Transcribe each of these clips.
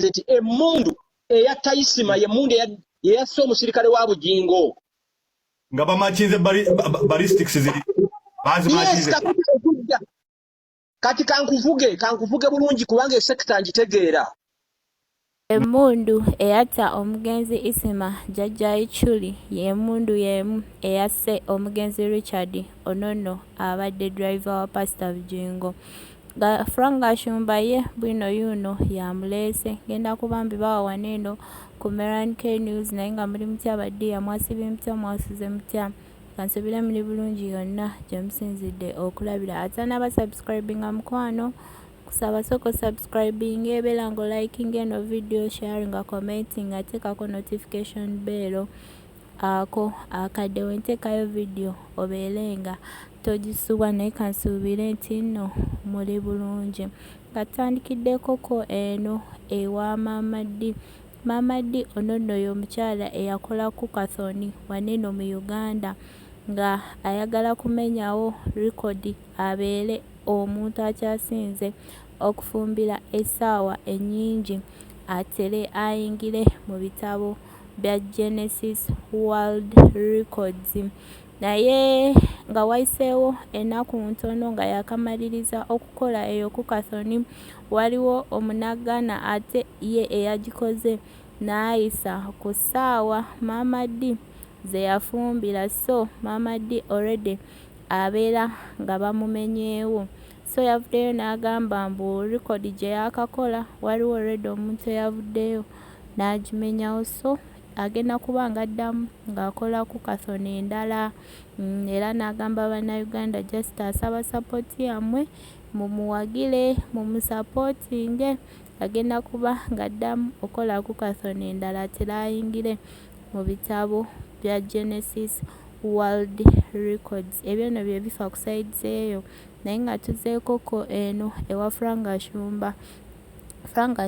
nti Emundu eyata Isma Emundu yeyase omusirikale wa Bujingo nga bamachinze ballistics ziri yes, kati kankuvuge bulungi kubanga sekta ngitegeera. Emundu eyata omugenzi Isma jjajja Ichuli y'emundu y'emu eyase omugenzi Richard Onono abadde driver wa Pr Bujingo. Franga Shumba ye Bwino yuno yamulese genda kubambi bawa waneno ku Meran K News naye nga muri mutya baddiya mwasibe mutya mwasuze mutya kansubira muri bulungi yonna gyemusinzidde okulabira ate n'abasubscribinga mukwano kusaba soko subscribing ebera ngo liking eno video sharing commenting ate kako notification bell ako akadde wentekayo video obeerenga togisuwa naye kansuubire nti nno muli bulungi. Katandikiddeko ko eno ewa Mamadi Onono y'omukyala eyakola ku Kathoni waneno mu Uganda nga ayagala kumenyawo rekodi abeere omuntu akyasinze okufumbira essaawa ennyingi atere ayingire mu bitabo bya Genesis World Records. Naye nga wayiseewo ennaku ntono nga yakamaliriza okukola eyo ku Kathoni waliwo omunagana ate ye eyagikoze n'ayisa ku ssaawa Mamadi ze yafumbira, so Mamadi already abeera nga bamumenyeewo, so yavuddeyo n'agamba mbu rekodi gye yakakola waliwo already omuntu eyavuddeyo n'agimenyawo, so agenda kuba nga addamu ng'akola ku Kathoni endala. Era n'agamba bannayuganda just asaba sapooti yammwe mumuwagire mumusapootinge, agenda kuba nga addamu okola ku Kathoni endala atera ayingire mu bitabo bya Genesis World Records. Ebyo nno bye bifa ku sides eyo naye nga tuzeeko ko eno ewa Franga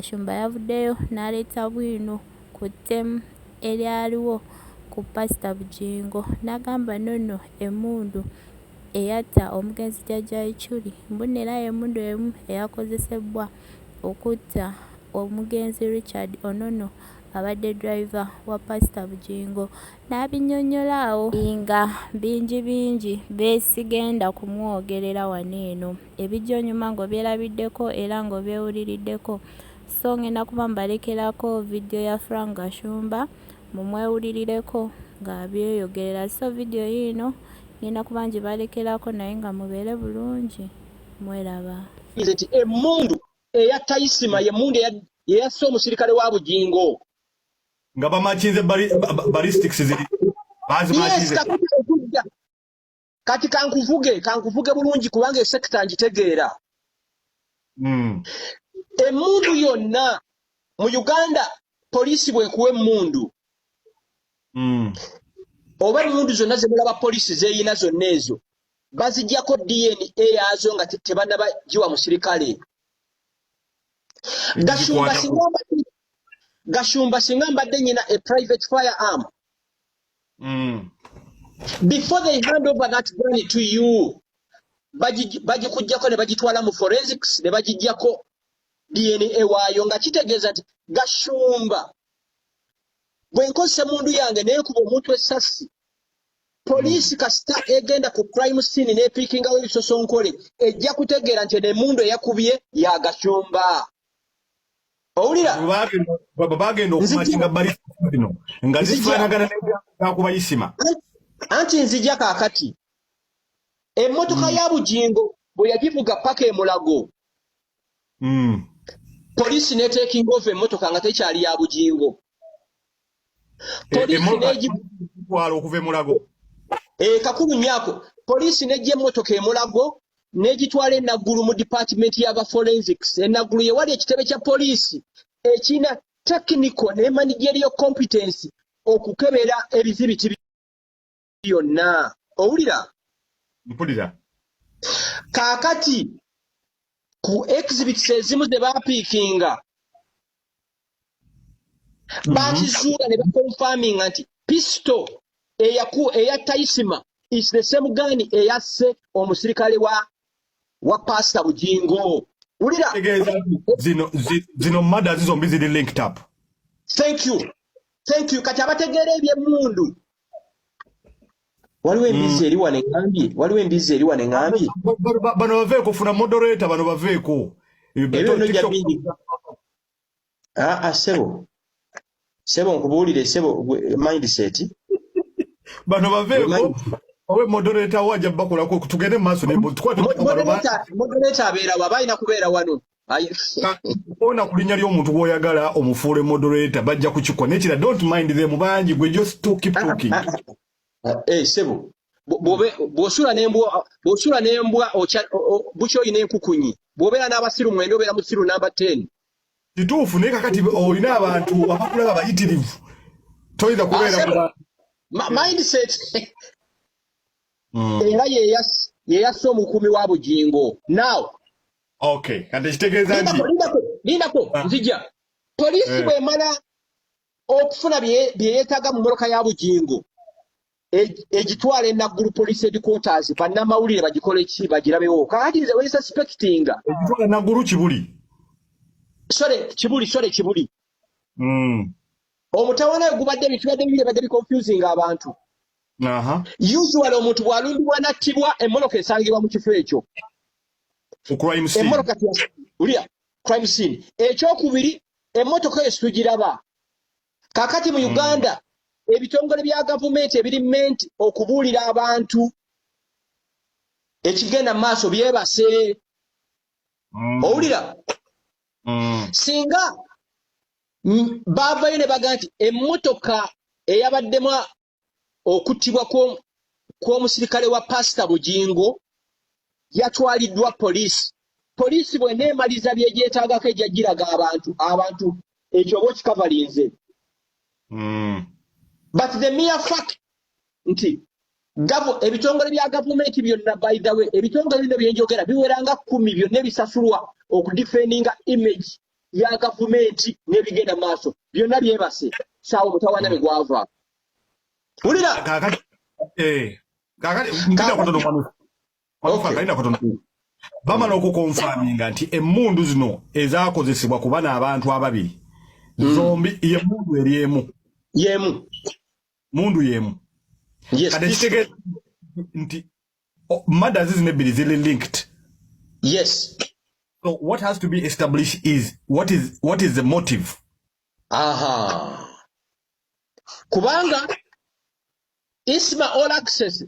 Shumba yavuddeyo n'aleeta Bwino ku ttemu eryaliwo ku Pr Bujingo n'agamba nno Emundu eyata omugenzi jjajja Ichuli mbunera Emundu emu eyakozesebwa okutta omugenzi Richard Onono abadde driver wa Pr Bujingo n'abinnyonnyola awo nga bingi beesigenda kumwogerera waneeno ebijjonyuma ng'obyerabiddeko era ng'obyewuliriddeko, so ngenda kuba mbalekerako video ya Franga Shumba mumwewulirireko ng'abyeyogerera, so video yino ngenda kuba ngibalekerako naye nga mubeere bulungi mweraba. Nti Emundu eyata Isma Emundu yeyase omusirikale wa Bujingo nga bamachinze ballistics ziri yes, kati kankuvuge bulungi kubanga sekta ngitegeera. Emundu yonna mu Uganda poliisi bwekuwa emundu oba emundu zonna zemulaba poliisi zeeyina zonna ezo baziggyako DNA yaazo nga tebannabagiwa musirikale. Gashumba singa mbadde nyina a private firearm, before they hand over that gun to you bagikuggyako ne bagitwala mu forensics ne bagiggyako DNA waayo nga kitegeeza nti Gashumba bwe nkozesa emundu yange neekuba omuntu essasi, poliisi kasita egenda ku crime scene n'epiikingawo ebisosonkole ejja kutegeera nti emundu eyakubye ya Gashumba. Owulira? Bagenda okumachinga ballistics zino nga zifaanagana n'ekuba Isma. Anti nzija kaakati emmotoka ya Bujingo bwe yagivuga paka e Mulago, poliisi n'eteekinga ova emmotoka nga tekyali ya Bujingo. Poliisi n'egitwala okuva e Mulago. Kakulu nnyako poliisi n'ejja emmotoka e Mulago n'egitwala enaggulu mu department y'aba forensics. Enaggulu ye wali ekitebe kya poliisi ekina technical ne managerial competence okukebera ebizibiti byonna. Owulira? Mpulira. Kaakati ku exhibits ezimu ze baapiikinga baakizuula ne baconfirming nti pistol eyata Isma is the same gun eyase omusirikale wa Pr Bujingo. Ulira. Zino mada zombi zili linked up. Thank you. Kati abategeera eby'emmundu. Waliwo embizi eri wane ngambye. Bano baveeko funa moderator bano baveeko. Ebyo nno jabindi. Sebo nkubuulire mindset. Bano baveeko. Owe moderator waja bakola ko tugende maaso ne moderator abeera wa bayina kubeera wano. Ona kulinya ly'omuntu w'oyagala omufuule moderator bajja kukikola nekira don't mind them bangi gwe just keep talking. Sebo bw'osula n'embwa bukyo oyina enkukunyi bw'obeera n'abasiru mwenda obeera musiru namba 10. Kituufu naye kakati olina abantu abakulaba abayitirivu toyinza kubeera mindset. Era yeyase omukuumi wa Bujingo. Now okay kati kitegeeza nti lindako nzija poliisi bw'emala okufuna bye yeetaaga mu mmoloka ya Bujingo egitwala Naggulu police headquarters bannamawulire bagikole ki bagirabewo kakati nze we suspectinga egitwala Naggulu Kibuli omutawana gubadde bibadde confusing abantu. Usually omuntu bw'alundibwa nattibwa emmoloka esangibwa mu kifo ekyo. Crime scene. Crime scene. Ekyokubiri emmotoka esitugiraba. Kakati mu Uganda ebitongole bya gavumenti ebirimenti okubuulira abantu ekigenda maaso byebase. Owulira? Singa baavayo ne baga nti emmotoka eyabaddemu okuttibwa kw'omusirikale wa Pastor Bujingo yatwaliddwa poliisi bw'eneemaliza byegyetaagako ejja giraga abantu ekyo oba okikavalinze. But the mere fact nti ebitongole bya gavumenti byonna by the way ebitongole bino byenjogera biweranga 10 byonna ebisasulwa okudefendinga image ya gavumenti n'ebigenda maaso byonna byebase saawa mutawana bwe gwava. Ulira kakati bamala okukonfaminga nti emmundu zino ezaakozesebwa kuba n'abantu ababiri zombi y'emmundu eri mundu yemu. Kati kitegeeza nti mada zino ebbiri ziri linked. Yes. So what has to be established is what is the motive? Kubanga Isma all access.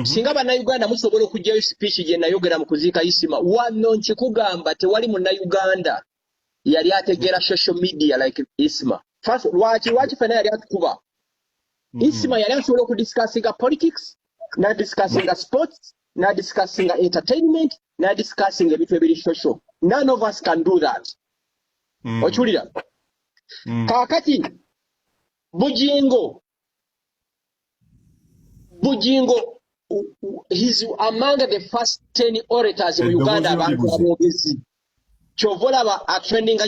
Singa bannayuganda musobola okugyayo speech gye nayogera mu kuziika Isma. Wano nkikugamba tewali munnayuganda yali ategeera social media like Isma. First, lwaki fena yali atukuba. Isma yali asobola okudiscussinga politics, na discussinga sports, na discussinga entertainment, na discussinga ebintu ebiri social. None of us can do that. Okiwulira? Kaakati Bujingo, he's among the first 10 orators in Uganda abantu abogezi. Kyovola ba trending